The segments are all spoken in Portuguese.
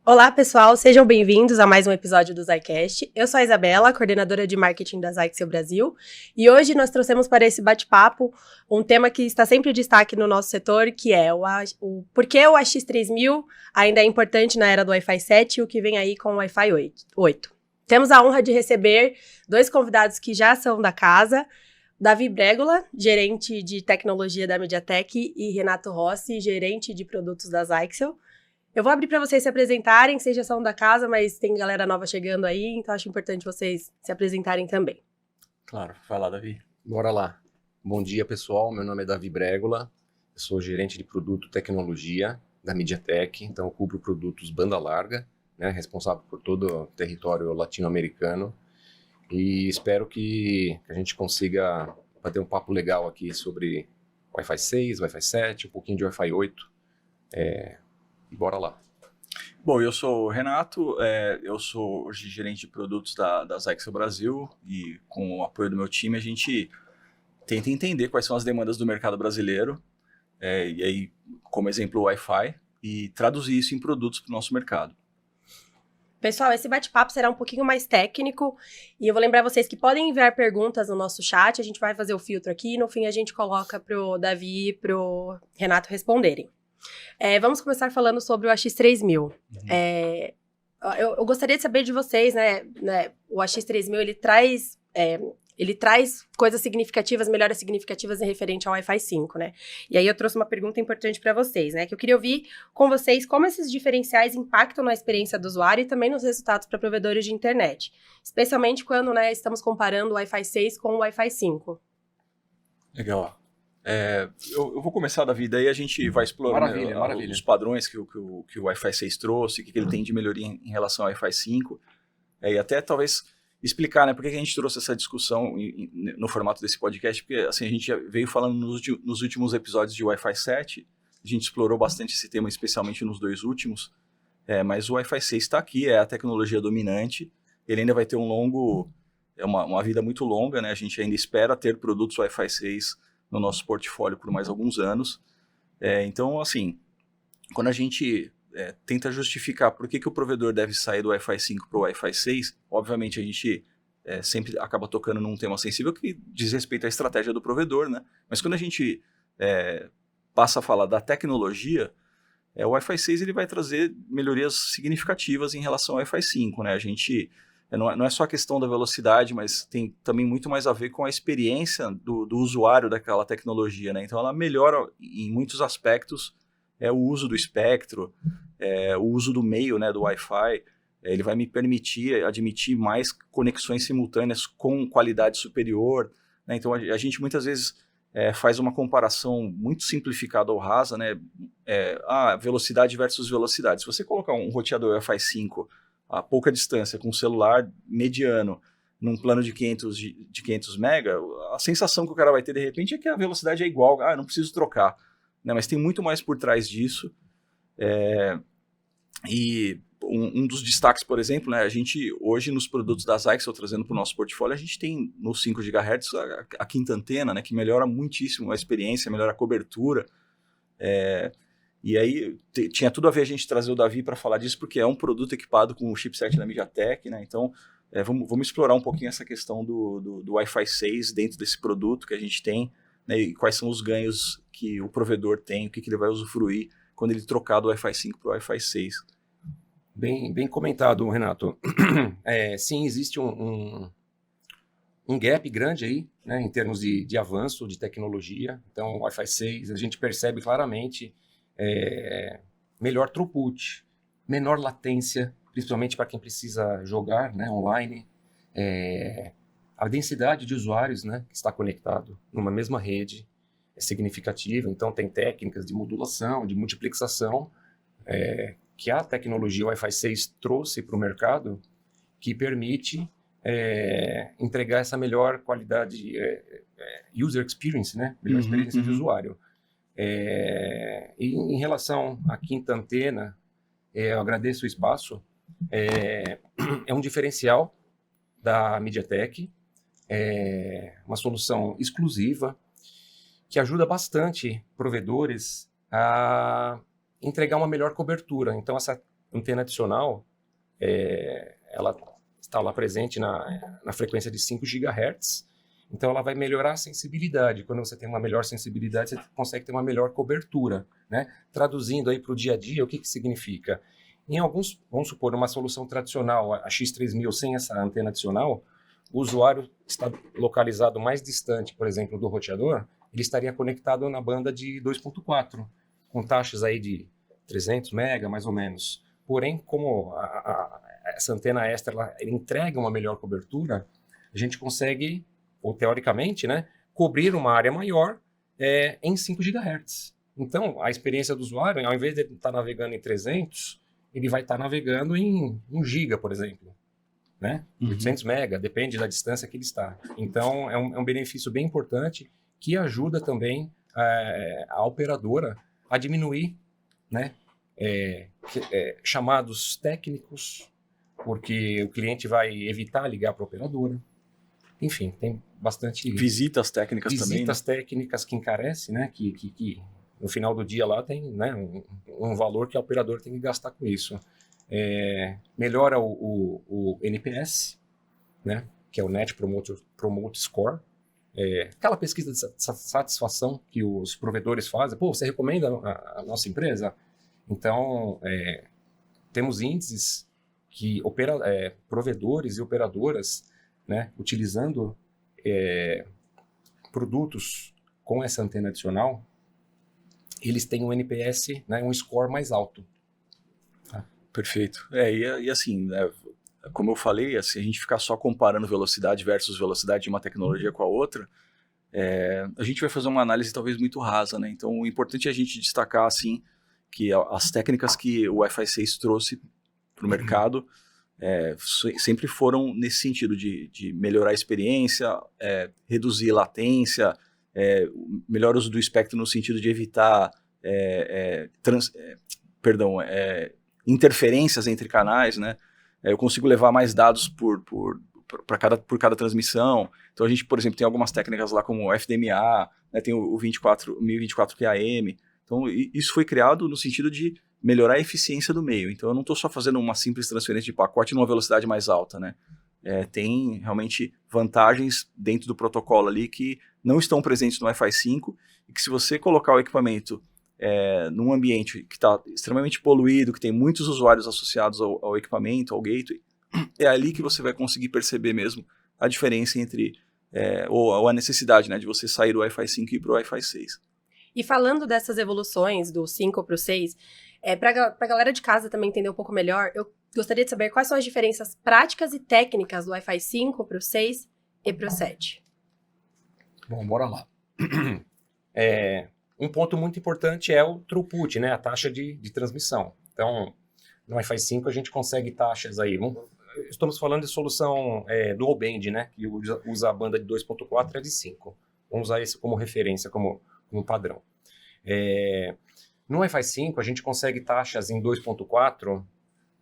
Olá, pessoal, sejam bem-vindos a mais um episódio do Zycast. Eu sou a Isabela, coordenadora de marketing da Zyxel Brasil, e hoje nós trouxemos para esse bate-papo um tema que está sempre em destaque no nosso setor, que é o porquê o AX3000 ainda é importante na era do Wi-Fi 7 e o que vem aí com o Wi-Fi 8. Temos a honra de receber dois convidados que já são da casa, Davi Brégola, gerente de tecnologia da MediaTek, e Renato Rossi, gerente de produtos da Zyxel. Eu vou abrir para vocês se apresentarem, vocês já são da casa, mas tem galera nova chegando aí, então acho importante vocês se apresentarem também. Claro, vai lá, Davi. Bora lá. Bom dia, pessoal. Meu nome é Davi Brégola, eu sou gerente de produto tecnologia da MediaTek, então eu cubro produtos banda larga, né, responsável por todo o território latino-americano, e espero que a gente consiga bater um papo legal aqui sobre Wi-Fi 6, Wi-Fi 7, um pouquinho de Wi-Fi 8. Bora lá. Bom, eu sou o Renato, eu sou hoje gerente de produtos da Zyxel Brasil e com o apoio do meu time a gente tenta entender quais são as demandas do mercado brasileiro, e aí como exemplo o Wi-Fi, e traduzir isso em produtos para o nosso mercado. Pessoal, esse bate-papo será um pouquinho mais técnico e eu vou lembrar vocês que podem enviar perguntas no nosso chat, a gente vai fazer o filtro aqui e no fim a gente coloca pro Davi e pro Renato responderem. Vamos começar falando sobre o AX3000. Eu gostaria de saber de vocês, né, o AX3000, ele traz coisas significativas, melhoras significativas em referente ao Wi-Fi 5, né? E aí eu trouxe uma pergunta importante para vocês, né? Que eu queria ouvir com vocês como esses diferenciais impactam na experiência do usuário e também nos resultados para provedores de internet. Especialmente quando, né, estamos comparando o Wi-Fi 6 com o Wi-Fi 5. Legal. Eu vou começar, Davi, daí a gente vai explorar Maravilha. Os padrões que o Wi-Fi 6 trouxe, o que ele tem de melhoria em relação ao Wi-Fi 5, e até talvez explicar, né, por que a gente trouxe essa discussão no formato desse podcast, porque assim, a gente já veio falando nos últimos episódios de Wi-Fi 7, a gente explorou bastante esse tema, especialmente nos dois últimos, mas o Wi-Fi 6 está aqui, é a tecnologia dominante, ele ainda vai ter uma vida muito longa, né, a gente ainda espera ter produtos Wi-Fi 6 no nosso portfólio por mais alguns anos. Então, assim, quando a gente tenta justificar por que o provedor deve sair do Wi-Fi 5 para o Wi-Fi 6, obviamente a gente sempre acaba tocando num tema sensível que diz respeito à estratégia do provedor, né? Mas quando a gente passa a falar da tecnologia, o Wi-Fi 6 ele vai trazer melhorias significativas em relação ao Wi-Fi 5, né? A gente não é só a questão da velocidade, mas tem também muito mais a ver com a experiência do usuário daquela tecnologia, né? Então ela melhora em muitos aspectos o uso do espectro, o uso do meio, né, do Wi-Fi. Ele vai me permitir admitir mais conexões simultâneas com qualidade superior, né? Então a gente muitas vezes faz uma comparação muito simplificada ou rasa, né? Velocidade versus velocidade. Se você colocar um roteador Wi-Fi 5 a pouca distância com um celular mediano num plano de 500 mega, a sensação que o cara vai ter de repente é que a velocidade é igual, não preciso trocar, né? Mas tem muito mais por trás disso. E um dos destaques, por exemplo, né, a gente hoje nos produtos da Zyxel, trazendo para o nosso portfólio, a gente tem no 5 GHz a quinta antena, né, que melhora muitíssimo a experiência, melhora a cobertura. E aí tinha tudo a ver a gente trazer o Davi para falar disso, porque é um produto equipado com o chipset da MediaTek, né? Então vamos explorar um pouquinho essa questão do Wi-Fi 6 dentro desse produto que a gente tem, né? E quais são os ganhos que o provedor tem, o que ele vai usufruir quando ele trocar do Wi-Fi 5 para o Wi-Fi 6. Bem comentado, Renato. Sim, existe um gap grande aí, né, em termos de avanço de tecnologia. Então, o Wi-Fi 6, a gente percebe claramente melhor throughput, menor latência, principalmente para quem precisa jogar, né, online. A densidade de usuários, né, que está conectado numa mesma rede é significativa. Então, tem técnicas de modulação, de multiplexação, que a tecnologia Wi-Fi 6 trouxe para o mercado, que permite entregar essa melhor qualidade, user experience, né? Melhor experiência de usuário. E em relação à quinta antena, eu agradeço o espaço, é um diferencial da MediaTek, uma solução exclusiva que ajuda bastante provedores a entregar uma melhor cobertura. Então, essa antena adicional, ela está lá presente na frequência de 5 GHz, então ela vai melhorar a sensibilidade. Quando você tem uma melhor sensibilidade, você consegue ter uma melhor cobertura, né? Traduzindo aí para o dia a dia, o que significa? Em alguns, vamos supor, uma solução tradicional, a X3000 sem essa antena adicional, o usuário está localizado mais distante, por exemplo, do roteador, ele estaria conectado na banda de 2.4, com taxas aí de 300 MB, mais ou menos. Porém, como essa antena extra ela entrega uma melhor cobertura, a gente consegue, ou teoricamente, né, cobrir uma área maior em 5 GHz. Então, a experiência do usuário, ao invés de ele estar navegando em 300, ele vai estar navegando em 1 GB, por exemplo. Né? 800 MB, depende da distância que ele está. Então, é um benefício bem importante que ajuda também a operadora a diminuir, né, chamados técnicos, porque o cliente vai evitar ligar para a operadora. Enfim, tem bastante... Visitas técnicas também. Visitas técnicas que encarece, né, que no final do dia lá tem, né, um valor que a operadora tem que gastar com isso. Melhora o NPS, né, que é o Net Promote Score, aquela pesquisa de satisfação que os provedores fazem. Pô, você recomenda a nossa empresa? Então, temos índices que provedores e operadoras, né, utilizando produtos com essa antena adicional, eles têm um NPS, né, um score mais alto. Perfeito. E assim, né, como eu falei, assim, a gente ficar só comparando velocidade versus velocidade de uma tecnologia com a outra, a gente vai fazer uma análise talvez muito rasa, né? Então, o importante é a gente destacar, assim, que as técnicas que o Wi-Fi 6 trouxe para o mercado sempre foram nesse sentido de melhorar a experiência, reduzir latência, melhor uso do espectro no sentido de evitar interferências entre canais, né? Eu consigo levar mais dados por cada transmissão. Então a gente, por exemplo, tem algumas técnicas lá como o FDMA, né? Tem o 1024QAM. Então isso foi criado no sentido de melhorar a eficiência do meio. Então eu não estou só fazendo uma simples transferência de pacote numa velocidade mais alta, né? Tem realmente vantagens dentro do protocolo ali que não estão presentes no Wi-Fi 5 e que se você colocar o equipamento num ambiente que está extremamente poluído, que tem muitos usuários associados ao equipamento, ao gateway, é ali que você vai conseguir perceber mesmo a diferença entre, ou a necessidade, né, de você sair do Wi-Fi 5 e ir para o Wi-Fi 6. E falando dessas evoluções do 5 para o 6, para a galera de casa também entender um pouco melhor, eu gostaria de saber quais são as diferenças práticas e técnicas do Wi-Fi 5 para o 6 e para o 7. Bom, bora lá. Um ponto muito importante é o throughput, né, a taxa de transmissão. Então, no Wi-Fi 5 a gente consegue taxas aí. Estamos falando de solução dual band, né, que usa a banda de 2.4 e a de 5. Vamos usar isso como referência, como padrão. No Wi-Fi 5 a gente consegue taxas em 2.4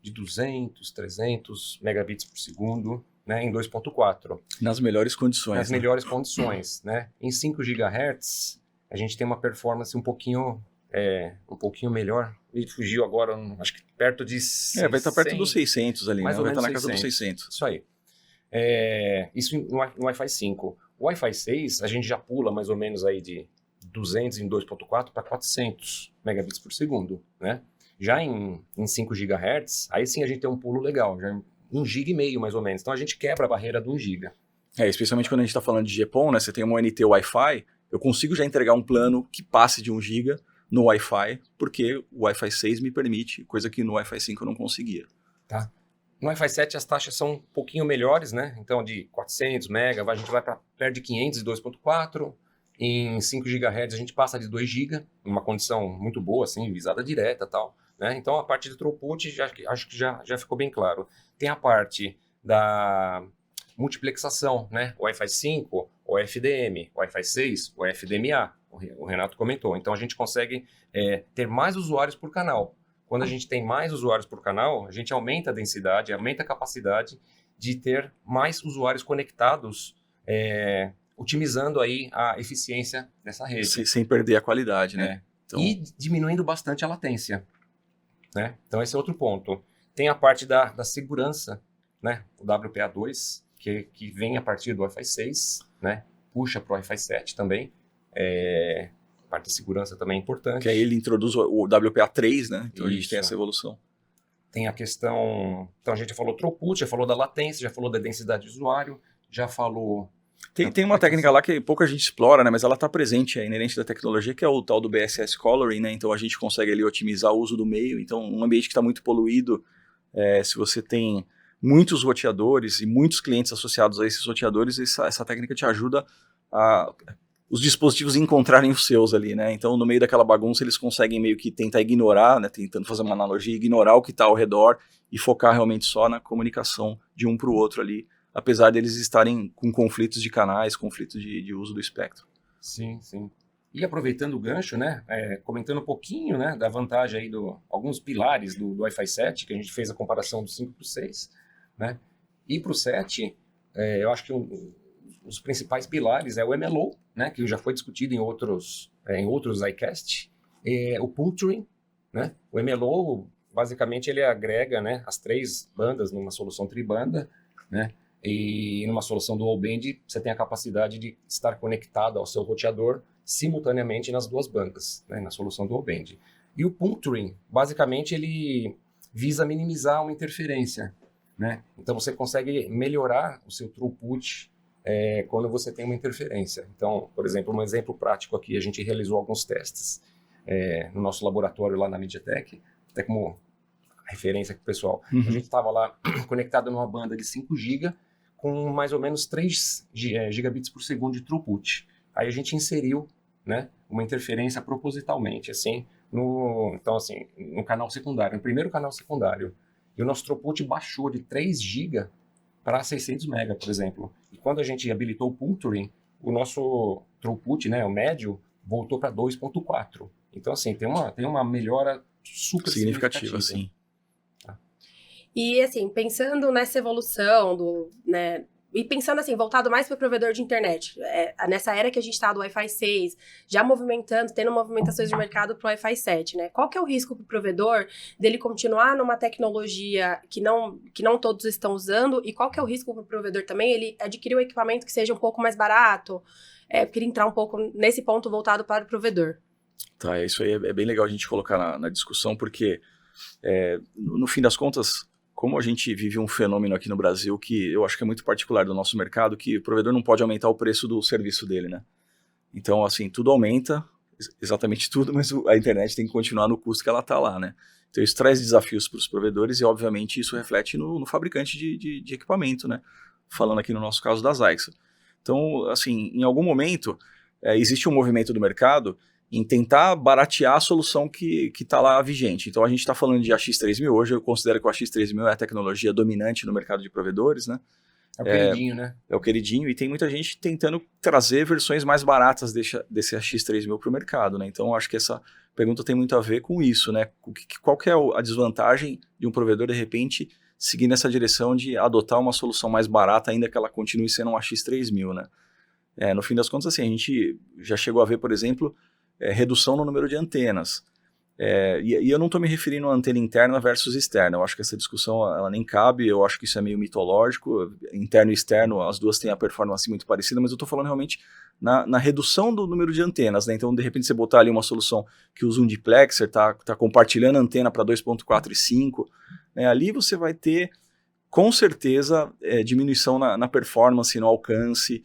de 200, 300 megabits por segundo, né, em 2.4. Nas melhores condições. Nas melhores condições, né? Em 5 GHz a gente tem uma performance um pouquinho melhor. Ele fugiu agora, acho que perto de 600. Vai estar perto dos 600 ali, mais né? ou Vai estar menos na casa dos 600. Isso aí. Isso no Wi-Fi 5. O Wi-Fi 6 a gente já pula mais ou menos aí de 200 em 2.4 para 400 megabits por segundo, né? Já em 5 GHz, aí sim a gente tem um pulo legal, já 1,5 GB mais ou menos. Então a gente quebra a barreira do 1 GB. Especialmente quando a gente está falando de GPON, né? Você tem uma ONT Wi-Fi, eu consigo já entregar um plano que passe de 1 GB no Wi-Fi, porque o Wi-Fi 6 me permite, coisa que no Wi-Fi 5 eu não conseguia. Tá. No Wi-Fi 7 as taxas são um pouquinho melhores, né? Então de 400 MB, a gente vai para perto de 500 e 2.4. Em 5 GHz a gente passa de 2 GB, uma condição muito boa, assim, visada direta e tal, né? Então a parte do throughput acho que já ficou bem claro. Tem a parte da multiplexação, né? O Wi-Fi 5, o FDM, o Wi-Fi 6, o FDMA, o Renato comentou. Então a gente consegue ter mais usuários por canal. Quando a gente tem mais usuários por canal, a gente aumenta a densidade, aumenta a capacidade de ter mais usuários conectados, otimizando aí a eficiência dessa rede. Sem perder a qualidade, né? Então... E diminuindo bastante a latência. né? Então esse é outro ponto. Tem a parte da segurança, né? O WPA2, que vem a partir do Wi-Fi 6, né? Puxa para o Wi-Fi 7 também. A parte de segurança também é importante. Que aí ele introduz o WPA3, né? Então a gente tem Isso. essa evolução. Tem a questão... Então a gente já falou throughput, já falou da latência, já falou da densidade de usuário, já falou... Tem uma técnica lá que pouca gente explora, né? Mas ela está presente, é inerente da tecnologia, que é o tal do BSS Coloring, né? Então a gente consegue ali otimizar o uso do meio. Então um ambiente que está muito poluído, se você tem muitos roteadores e muitos clientes associados a esses roteadores, essa técnica te ajuda a os dispositivos encontrarem os seus ali, né? Então, no meio daquela bagunça, eles conseguem meio que tentar ignorar, né? Tentando fazer uma analogia, ignorar o que está ao redor e focar realmente só na comunicação de um para o outro ali, apesar deles estarem com conflitos de canais, conflitos de uso do espectro. Sim, sim. E aproveitando o gancho, né, comentando um pouquinho, né, da vantagem aí alguns pilares do Wi-Fi 7, que a gente fez a comparação do 5 para o 6, né, e para o 7, eu acho que os principais pilares é o MLO, né, que já foi discutido em outros iCast, o puncturing, né, o MLO, basicamente, ele agrega, né, as 3 bandas numa solução tribanda, né, e numa solução dual band, você tem a capacidade de estar conectado ao seu roteador simultaneamente nas 2 bandas, né, na solução dual band. E o puncturing, basicamente, ele visa minimizar uma interferência, né? Então, você consegue melhorar o seu throughput quando você tem uma interferência. Então, por exemplo, um exemplo prático aqui, a gente realizou alguns testes no nosso laboratório lá na MediaTek, até como referência para o pessoal. A gente estava lá conectado numa banda de 5 GB, com mais ou menos 3 gigabits por segundo de throughput. Aí a gente inseriu, né, uma interferência propositalmente, assim, no canal secundário, no primeiro canal secundário. E o nosso throughput baixou de 3 GB para 600 MB, por exemplo. E quando a gente habilitou o puncturing, o nosso throughput, né, o médio, voltou para 2.4. Então, assim, tem uma melhora super significativa. Sim. E, assim, pensando nessa evolução né, e pensando, assim, voltado mais para o provedor de internet, nessa era que a gente está do Wi-Fi 6, já tendo movimentações de mercado para o Wi-Fi 7, né? Qual que é o risco para o provedor dele continuar numa tecnologia que não todos estão usando? E qual que é o risco para o provedor também ele adquirir um equipamento que seja um pouco mais barato? Eu queria entrar um pouco nesse ponto voltado para o provedor. Tá, isso aí é bem legal a gente colocar na discussão, porque no fim das contas, como a gente vive um fenômeno aqui no Brasil que eu acho que é muito particular do nosso mercado, que o provedor não pode aumentar o preço do serviço dele, né? Então, assim, tudo aumenta, exatamente tudo, mas a internet tem que continuar no custo que ela está lá, né? Então, isso traz desafios para os provedores e, obviamente, isso reflete no fabricante de equipamento, né? Falando aqui no nosso caso da Zyxa. Então, assim, em algum momento, existe um movimento do mercado em tentar baratear a solução que está lá vigente. Então, a gente está falando de AX3000, hoje eu considero que o AX3000 é a tecnologia dominante no mercado de provedores, né? É o queridinho, né? É o queridinho, e tem muita gente tentando trazer versões mais baratas desse AX3000 para o mercado, né? Então, acho que essa pergunta tem muito a ver com isso, né? Qual que é a desvantagem de um provedor, de repente, seguir nessa direção de adotar uma solução mais barata, ainda que ela continue sendo um AX3000, né? No fim das contas, assim, a gente já chegou a ver, por exemplo, redução no número de antenas. E eu não estou me referindo a antena interna versus externa. Eu acho que essa discussão ela nem cabe, eu acho que isso é meio mitológico. Interno e externo, as duas têm a performance muito parecida, mas eu estou falando realmente na redução do número de antenas, né? Então, de repente, você botar ali uma solução que usa um diplexer, tá compartilhando a antena para 2.4 e 5, né? Ali você vai ter, com certeza, diminuição na performance, no alcance.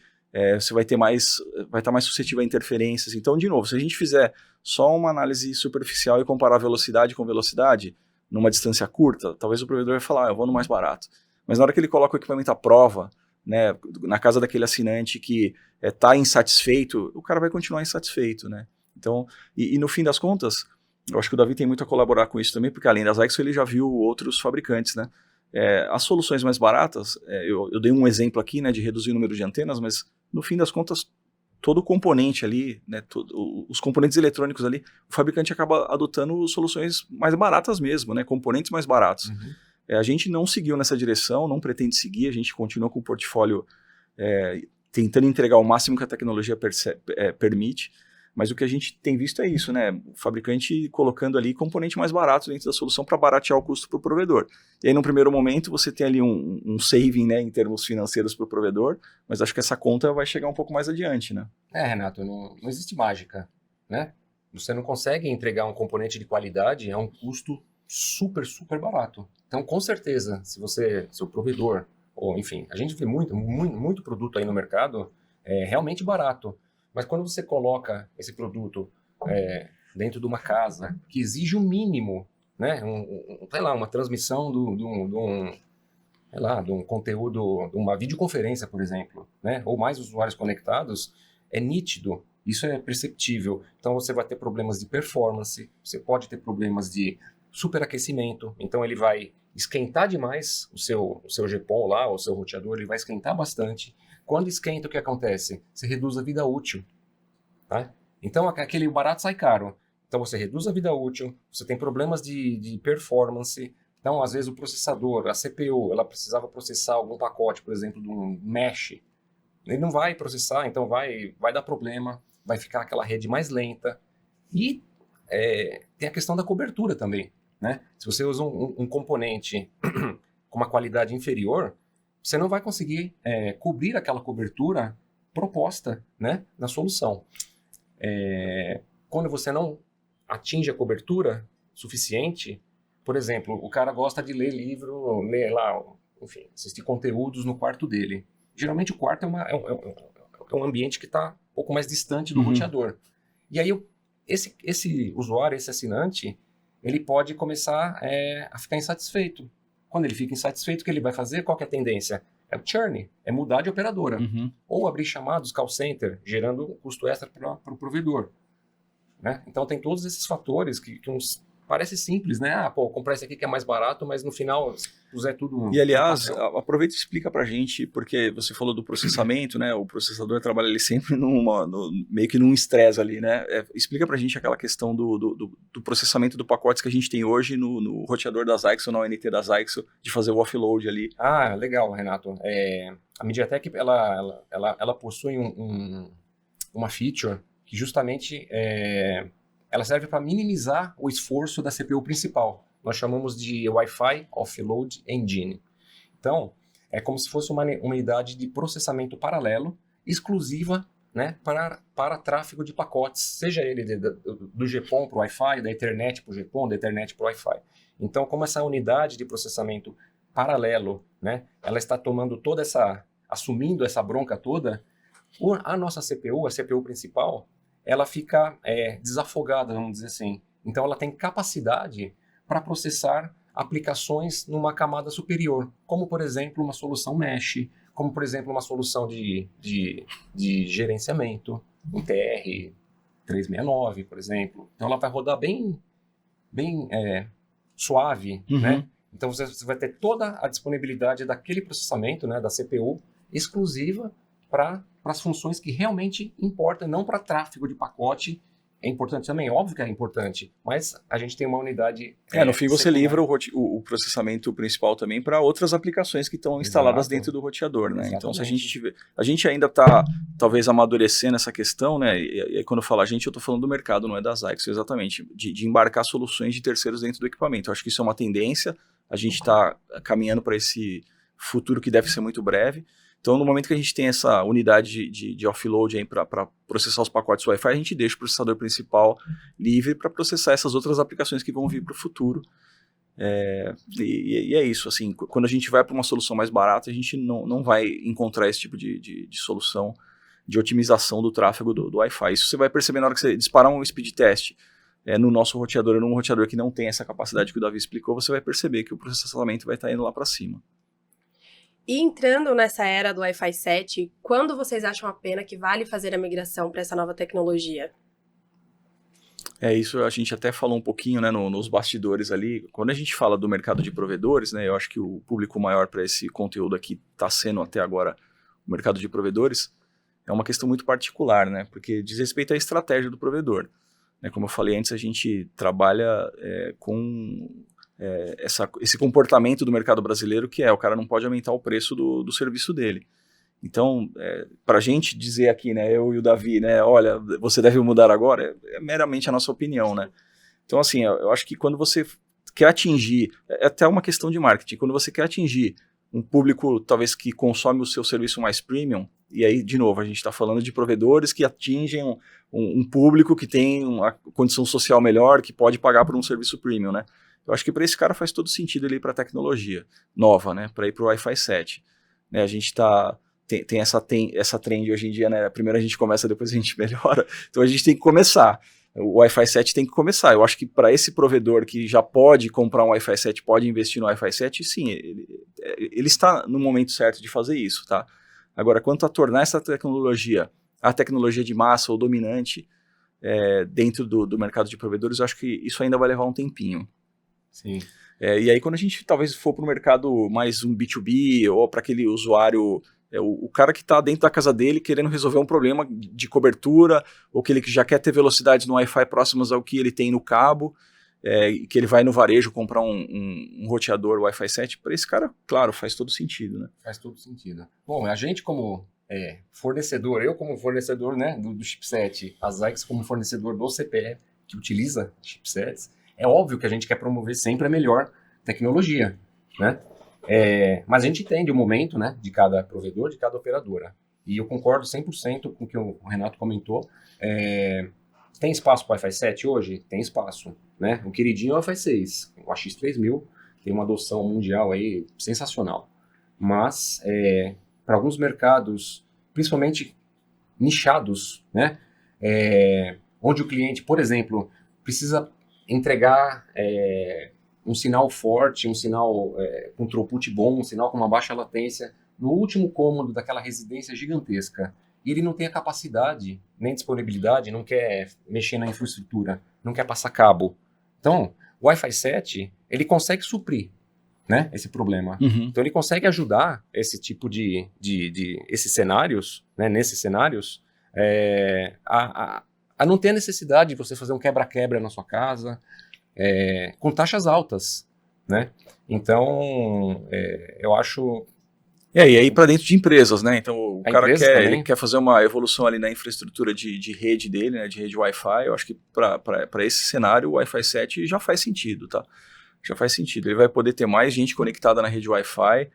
Você vai estar mais suscetível a interferências. Então, de novo, se a gente fizer só uma análise superficial e comparar velocidade com velocidade numa distância curta, talvez o provedor vai falar, eu vou no mais barato. Mas na hora que ele coloca o equipamento à prova, né, na casa daquele assinante que está insatisfeito, o cara vai continuar insatisfeito, né? Então, e no fim das contas, eu acho que o Davi tem muito a colaborar com isso também, porque além das Zyxa ele já viu outros fabricantes, né? As soluções mais baratas, eu dei um exemplo aqui, né, de reduzir o número de antenas, mas no fim das contas, todo o componente ali, né, os componentes eletrônicos ali, o fabricante acaba adotando soluções mais baratas mesmo, né, componentes mais baratos. Uhum. A gente não seguiu nessa direção, não pretende seguir, a gente continua com o portfólio tentando entregar o máximo que a tecnologia permite, Mas o que a gente tem visto é isso, né? O fabricante colocando ali componente mais barato dentro da solução para baratear o custo para o provedor. E aí, no primeiro momento, você tem ali um saving, né, em termos financeiros para o provedor, mas acho que essa conta vai chegar um pouco mais adiante, né? Renato, não existe mágica, né? Você não consegue entregar um componente de qualidade a um custo super, super barato. Então, com certeza, se seu provedor, ou enfim, a gente vê muito produto aí no mercado realmente barato. Mas quando você coloca esse produto dentro de uma casa que exige o mínimo, né? Sei lá, uma transmissão de um conteúdo, de uma videoconferência, por exemplo, né? Ou mais usuários conectados, é nítido, isso é perceptível. Então você vai ter problemas de performance, você pode ter problemas de superaquecimento, então ele vai esquentar demais o seu GPON lá, o seu roteador, ele vai esquentar bastante. Quando esquenta, o que acontece? Você reduz a vida útil. Tá? Então, aquele barato sai caro. Então, você reduz a vida útil, você tem problemas de performance. Então, às vezes, o processador, a CPU, ela precisava processar algum pacote, por exemplo, de um mesh. Ele não vai processar, então vai dar problema, vai ficar aquela rede mais lenta. E tem a questão da cobertura também. Né? Se você usa um componente com uma qualidade inferior, você não vai conseguir cobrir aquela cobertura proposta, né, na solução. Quando você não atinge a cobertura suficiente, por exemplo, o cara gosta de ler livro, ler lá, enfim, assistir conteúdos no quarto dele. Geralmente o quarto é um ambiente que está um pouco mais distante do roteador. E aí esse usuário, esse assinante, ele pode começar a ficar insatisfeito. Quando ele fica insatisfeito, o que ele vai fazer? Qual que é a tendência? É o churn, é mudar de operadora. Ou abrir chamados call center, gerando um custo extra para o provedor. Né? Então tem todos esses fatores que parece simples, né? Comprar esse aqui que é mais barato, mas no final, se puser tudo... E aliás, aproveita e explica pra gente, porque você falou do processamento, né? O processador trabalha ali sempre meio que num estresse ali, né? Explica pra gente aquela questão do processamento do pacotes que a gente tem hoje no roteador da Zyxel, na ONT da Zyxel, de fazer o offload ali. Legal, Renato. A MediaTek, ela possui uma feature que justamente ela serve para minimizar o esforço da CPU principal. Nós chamamos de Wi-Fi Offload Engine. Então, é como se fosse uma unidade de processamento paralelo, exclusiva, né, para tráfego de pacotes, seja ele do GPON para o Wi-Fi, da Ethernet para o GPON, da Ethernet para o Wi-Fi. Então, como essa unidade de processamento paralelo, né, ela está assumindo essa bronca toda, a nossa CPU, a CPU principal, ela fica desafogada, vamos dizer assim. Então, ela tem capacidade para processar aplicações numa camada superior, como, por exemplo, uma solução mesh, como, por exemplo, uma solução de gerenciamento, um TR-369, por exemplo. Então, ela vai rodar bem suave, né? Então, você vai ter toda a disponibilidade daquele processamento, né, da CPU, exclusiva para as funções que realmente importam, não para tráfego de pacote. É importante também, óbvio que é importante, mas a gente tem uma unidade... no fim você livra o processamento principal também para outras aplicações que estão instaladas dentro do roteador, né? Então, se a gente ainda está, talvez, amadurecendo essa questão, né? E quando eu falo a gente, eu estou falando do mercado, não é da Zyxel, exatamente, de embarcar soluções de terceiros dentro do equipamento. Eu acho que isso é uma tendência, a gente está caminhando para esse futuro que deve ser muito breve. Então, no momento que a gente tem essa unidade de offload para processar os pacotes Wi-Fi, a gente deixa o processador principal livre para processar essas outras aplicações que vão vir para o futuro. E é isso, assim, quando a gente vai para uma solução mais barata, a gente não vai encontrar esse tipo de solução de otimização do tráfego do Wi-Fi. Isso você vai perceber na hora que você disparar um speed test no nosso roteador, num roteador que não tem essa capacidade que o Davi explicou, você vai perceber que o processamento vai estar indo lá para cima. E entrando nessa era do Wi-Fi 7, quando vocês acham a pena que vale fazer a migração para essa nova tecnologia? Isso a gente até falou um pouquinho, né, nos bastidores ali. Quando a gente fala do mercado de provedores, né, eu acho que o público maior para esse conteúdo aqui está sendo até agora o mercado de provedores. É uma questão muito particular, né, porque diz respeito à estratégia do provedor. Como eu falei antes, a gente trabalha com... esse comportamento do mercado brasileiro, que o cara não pode aumentar o preço do serviço dele. Então, para a gente dizer aqui, né, eu e o Davi, né, olha, você deve mudar agora, é meramente a nossa opinião, né? Então, assim, eu acho que quando você quer atingir, é até uma questão de marketing, quando você quer atingir um público, talvez, que consome o seu serviço mais premium, e aí, de novo, a gente está falando de provedores que atingem um público que tem uma condição social melhor, que pode pagar por um serviço premium, né? Eu acho que para esse cara faz todo sentido ele ir para a tecnologia nova, né? Para ir para o Wi-Fi 7. Né? A gente tem essa trend hoje em dia, né? Primeiro a gente começa, depois a gente melhora. Então a gente tem que começar. O Wi-Fi 7 tem que começar. Eu acho que para esse provedor que já pode comprar um Wi-Fi 7, pode investir no Wi-Fi 7, sim, ele está no momento certo de fazer isso, tá? Agora, quanto a tornar essa tecnologia a tecnologia de massa ou dominante dentro do mercado de provedores, eu acho que isso ainda vai levar um tempinho. Sim. E aí quando a gente talvez for para o mercado mais um B2B ou para aquele usuário, o cara que está dentro da casa dele querendo resolver um problema de cobertura, ou aquele que já quer ter velocidades no Wi-Fi próximas ao que ele tem no cabo, que ele vai no varejo comprar um roteador Wi-Fi 7, para esse cara, claro, faz todo sentido, né? Faz todo sentido. Bom, a gente como fornecedor, eu como fornecedor, né, do chipset, a Zyxx como fornecedor do CPE, que utiliza chipsets, é óbvio que a gente quer promover sempre a melhor tecnologia, né? Mas a gente entende o momento, né, de cada provedor, de cada operadora. E eu concordo 100% com o que o Renato comentou. Tem espaço para o Wi-Fi 7 hoje? Tem espaço, né? O queridinho é o Wi-Fi 6. O AX3000 tem uma adoção mundial aí sensacional. Mas, para alguns mercados, principalmente nichados, né? Onde o cliente, por exemplo, precisa entregar um sinal forte, um sinal com throughput bom, um sinal com uma baixa latência, no último cômodo daquela residência gigantesca, e ele não tem a capacidade, nem disponibilidade, não quer mexer na infraestrutura, não quer passar cabo. Então, o Wi-Fi 7, ele consegue suprir, né, esse problema. Uhum. Então, ele consegue ajudar esse tipo esses cenários, né, nesses cenários, a não ter a necessidade de você fazer um quebra-quebra na sua casa, com taxas altas, né? Então, eu acho... E aí para dentro de empresas, né? Então o cara ele quer fazer uma evolução ali na infraestrutura de rede dele, né? De rede Wi-Fi. Eu acho que para esse cenário o Wi-Fi 7 já faz sentido, tá? Já faz sentido. Ele vai poder ter mais gente conectada na rede Wi-Fi,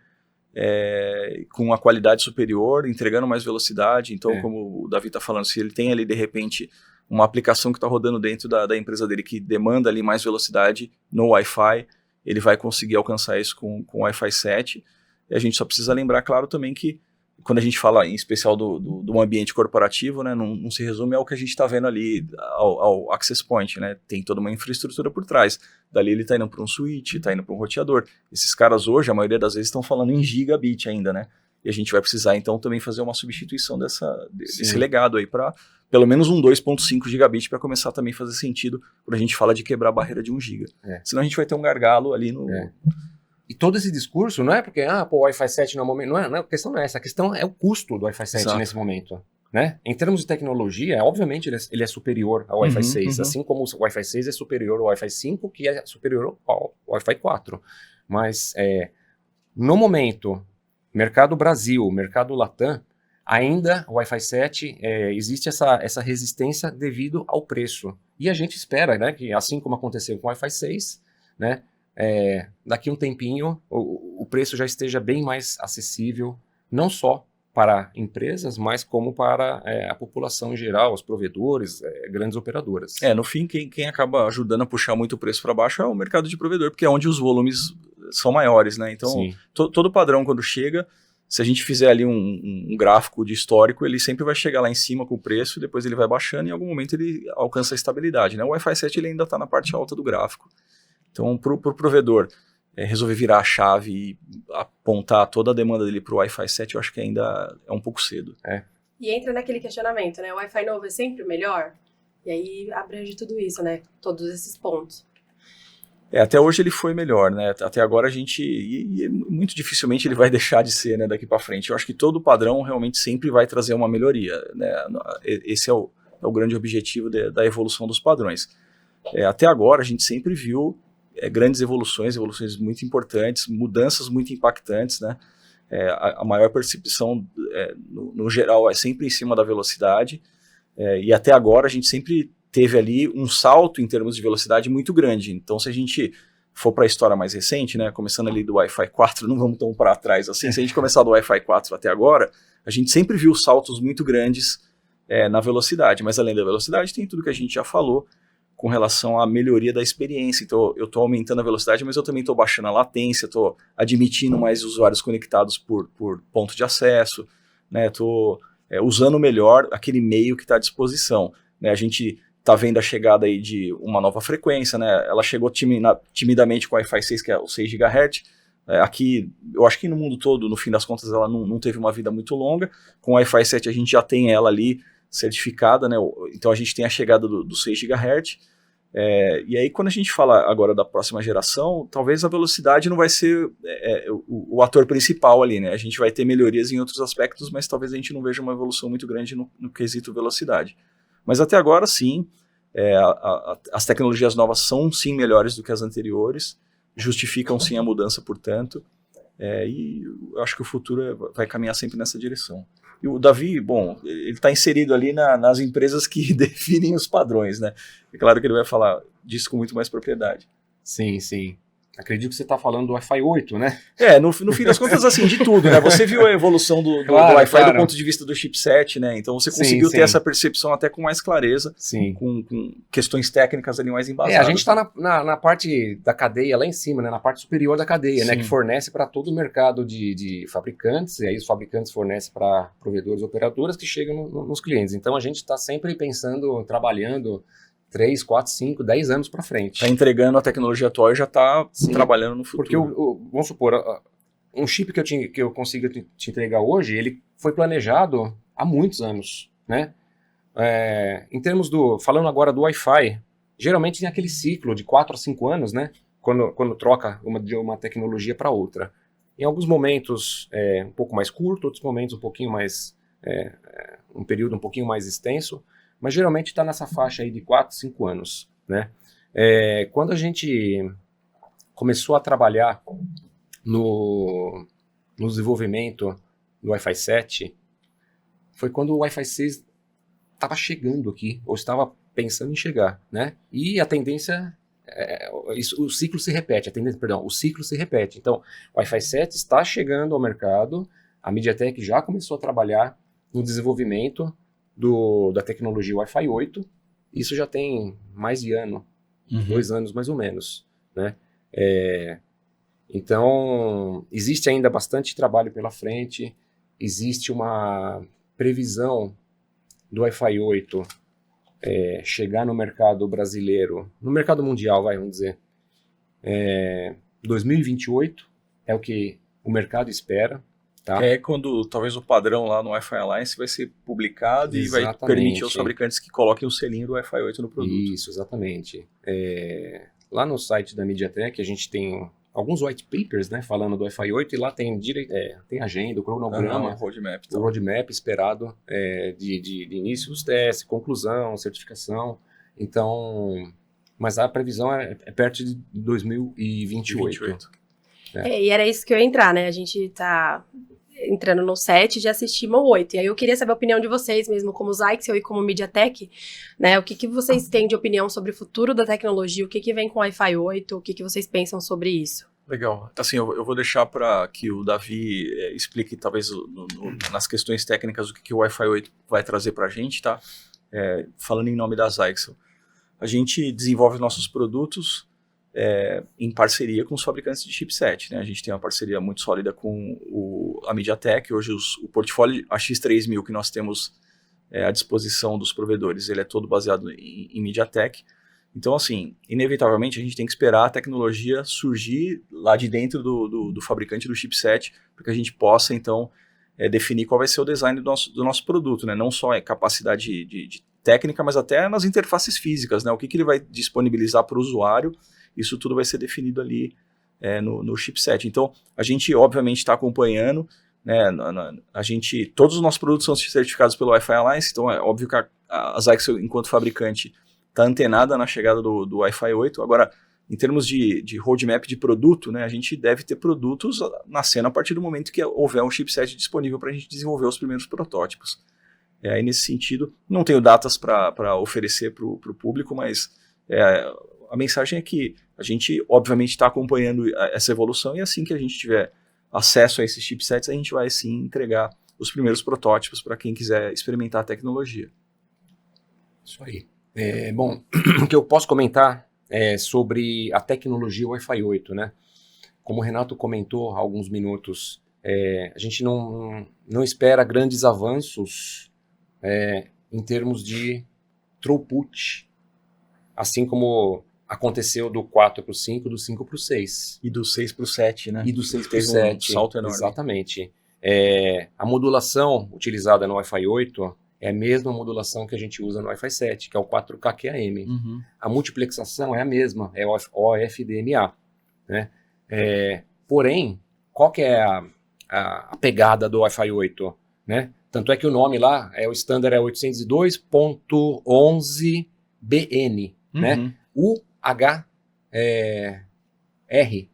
com uma qualidade superior, entregando mais velocidade. Então, como o Davi está falando, se ele tem ali de repente uma aplicação que está rodando dentro da empresa dele que demanda ali mais velocidade no Wi-Fi, ele vai conseguir alcançar isso com o Wi-Fi 7. E a gente só precisa lembrar, claro, também que quando a gente fala em especial do ambiente corporativo, né, não se resume ao que a gente está vendo ali, ao access point, né? Tem toda uma infraestrutura por trás. Dali ele está indo para um switch, está indo para um roteador. Esses caras hoje, a maioria das vezes, estão falando em gigabit ainda, né? E a gente vai precisar, então, também fazer uma substituição desse legado aí para pelo menos um 2.5 gigabit para começar também a fazer sentido quando a gente fala de quebrar a barreira de 1 giga. Senão a gente vai ter um gargalo ali no... E todo esse discurso não é porque, o Wi-Fi 7 no momento... Não, a questão não é essa. A questão é o custo do Wi-Fi 7 Exato. nesse momento. Né? Em termos de tecnologia, obviamente ele é superior ao Wi-Fi 6. Assim como o Wi-Fi 6 é superior ao Wi-Fi 5, que é superior ao Wi-Fi 4. Mas, no momento, mercado Brasil, mercado Latam, ainda o Wi-Fi 7 existe essa resistência devido ao preço. E a gente espera, né, que assim como aconteceu com o Wi-Fi 6, né, daqui a um tempinho o preço já esteja bem mais acessível, não só para empresas, mas como para a população em geral, os provedores, grandes operadoras. No fim, quem acaba ajudando a puxar muito o preço para baixo é o mercado de provedor, porque é onde os volumes são maiores, né? Então, todo padrão quando chega, se a gente fizer ali um gráfico de histórico, ele sempre vai chegar lá em cima com o preço, depois ele vai baixando e em algum momento ele alcança a estabilidade, né? O Wi-Fi 7 ele ainda está na parte alta do gráfico. Então, para o provedor resolver virar a chave e apontar toda a demanda dele para o Wi-Fi 7, eu acho que ainda é um pouco cedo. E entra naquele questionamento, né? O Wi-Fi novo é sempre o melhor? E aí abrange tudo isso, né? Todos esses pontos. Até hoje ele foi melhor, né? Até agora a gente... E muito dificilmente ele vai deixar de ser, né, daqui para frente. Eu acho que todo padrão realmente sempre vai trazer uma melhoria, né? Esse é o grande objetivo da evolução dos padrões. Até agora a gente sempre viu grandes evoluções muito importantes, mudanças muito impactantes, né? a maior percepção, no geral, é sempre em cima da velocidade, e até agora a gente sempre teve ali um salto em termos de velocidade muito grande. Então, se a gente for para a história mais recente, né, começando ali do Wi-Fi 4, não vamos tão para trás assim, se a gente começar do Wi-Fi 4 até agora, a gente sempre viu saltos muito grandes na velocidade, mas além da velocidade tem tudo que a gente já falou com relação à melhoria da experiência. Então, eu estou aumentando a velocidade, mas eu também estou baixando a latência, estou admitindo mais usuários conectados por ponto de acesso, né, estou usando melhor aquele meio que está à disposição. Né, a gente está vendo a chegada aí de uma nova frequência, né, ela chegou timidamente com o Wi-Fi 6, que é o 6 GHz. Aqui, eu acho que no mundo todo, no fim das contas, ela não teve uma vida muito longa. Com o Wi-Fi 7 a gente já tem ela ali certificada, né? Então a gente tem a chegada do 6 GHz, e aí quando a gente fala agora da próxima geração, talvez a velocidade não vai ser o ator principal ali, né? A gente vai ter melhorias em outros aspectos, mas talvez a gente não veja uma evolução muito grande no quesito velocidade. Mas até agora, sim, as tecnologias novas são sim melhores do que as anteriores, justificam sim a mudança, portanto, e eu acho que o futuro vai caminhar sempre nessa direção. E o Davi, bom, ele está inserido ali nas empresas que definem os padrões, né? É claro que ele vai falar disso com muito mais propriedade. Sim, sim. Acredito que você está falando do Wi-Fi 8, né? No fim das contas, assim, de tudo, né? Você viu a evolução do Wi-Fi do ponto de vista do chipset, né? Então você conseguiu ter essa percepção até com mais clareza, com questões técnicas ali mais embasadas. A gente está na parte da cadeia lá em cima, né? Na parte superior da cadeia, né? Que fornece para todo o mercado de fabricantes, e aí os fabricantes fornecem para provedores e operadoras que chegam nos clientes. Então a gente está sempre pensando, trabalhando 3, 4, 5, 10 anos para frente. Está entregando a tecnologia atual e já está trabalhando no futuro. Porque, vamos supor, um chip que eu consiga te entregar hoje, ele foi planejado há muitos anos, né? Em termos falando agora do Wi-Fi, geralmente tem aquele ciclo de 4 a 5 anos, né? Quando troca de uma tecnologia para outra. Em alguns momentos um pouco mais curto, outros momentos um pouquinho mais, um período um pouquinho mais extenso, mas geralmente está nessa faixa aí de 4, 5 anos, né? Quando a gente começou a trabalhar no desenvolvimento do Wi-Fi 7, foi quando o Wi-Fi 6 estava chegando aqui, ou estava pensando em chegar, né? E a tendência, o ciclo se repete, o ciclo se repete. Então, o Wi-Fi 7 está chegando ao mercado, a MediaTek já começou a trabalhar no desenvolvimento da tecnologia Wi-Fi 8, isso já tem mais de ano, 2 anos mais ou menos, né? Então, existe ainda bastante trabalho pela frente, existe uma previsão do Wi-Fi 8 chegar no mercado brasileiro, no mercado mundial, vamos dizer, 2028 é o que o mercado espera. Tá? É quando talvez o padrão lá no Wi-Fi Alliance vai ser publicado. Exatamente. E vai permitir aos fabricantes que coloquem o selinho do Wi-Fi 8 no produto. Isso, exatamente. Lá no site da MediaTek a gente tem alguns white papers, né, falando do Wi-Fi 8, e lá tem agenda, o cronograma, o roadmap esperado de início dos testes, conclusão, certificação. Então, mas a previsão é perto de 2028. E era isso que eu ia entrar, né? A gente tá entrando no 7 e já assistimos o 8. E aí eu queria saber a opinião de vocês mesmo, como Zyxel e como MediaTek, né? O que vocês têm de opinião sobre o futuro da tecnologia? O que vem com o Wi-Fi 8? O que vocês pensam sobre isso? Legal. Assim, eu vou deixar para que o Davi explique, talvez, nas questões técnicas, o que o Wi-Fi 8 vai trazer para a gente, tá? Falando em nome da Zyxel. A gente desenvolve nossos produtos em parceria com os fabricantes de chipset, né? A gente tem uma parceria muito sólida com a MediaTek. Hoje o portfólio AX3000 que nós temos à disposição dos provedores, ele é todo baseado em MediaTek. Então, assim, inevitavelmente a gente tem que esperar a tecnologia surgir lá de dentro do fabricante do chipset, para que a gente possa, então, definir qual vai ser o design do nosso produto, né? Não só capacidade de técnica, mas até nas interfaces físicas, né? O que ele vai disponibilizar para o usuário. Isso tudo vai ser definido ali no chipset. Então, a gente, obviamente, está acompanhando, né? Todos os nossos produtos são certificados pelo Wi-Fi Alliance, então é óbvio que a Zyxel, enquanto fabricante, está antenada na chegada do Wi-Fi 8. Agora, em termos de roadmap de produto, né, a gente deve ter produtos nascendo a partir do momento que houver um chipset disponível para a gente desenvolver os primeiros protótipos. Aí, nesse sentido, não tenho datas para oferecer para o público, mas a mensagem é que a gente, obviamente, está acompanhando essa evolução e assim que a gente tiver acesso a esses chipsets, a gente vai, sim, entregar os primeiros protótipos para quem quiser experimentar a tecnologia. Isso aí. Bom, o que eu posso comentar é sobre a tecnologia Wi-Fi 8, né? Como o Renato comentou há alguns minutos, a gente não espera grandes avanços em termos de throughput, assim como aconteceu do 4 para o 5, do 5 para o 6. E do 6 para o 7, né? E do 6 para o Teve 7. Um salto enorme. Exatamente. A modulação utilizada no Wi-Fi 8 é a mesma modulação que a gente usa no Wi-Fi 7, que é o 4K QAM. Uhum. A multiplexação é a mesma, é o OFDMA. Né? Porém, qual que é a pegada do Wi-Fi 8? Né? Tanto é que o nome lá, o standard é 802.11bn, né? UHR,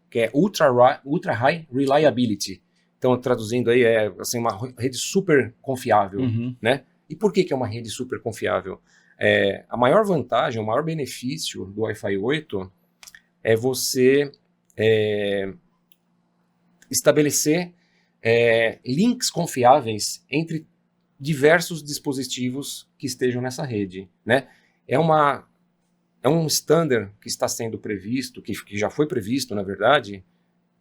que é Ultra High Reliability. Então, traduzindo aí, assim, uma rede super confiável, né? E por que é uma rede super confiável? A maior vantagem, o maior benefício do Wi-Fi 8 é você estabelecer links confiáveis entre diversos dispositivos que estejam nessa rede, né? É um standard que está sendo previsto, que já foi previsto, na verdade,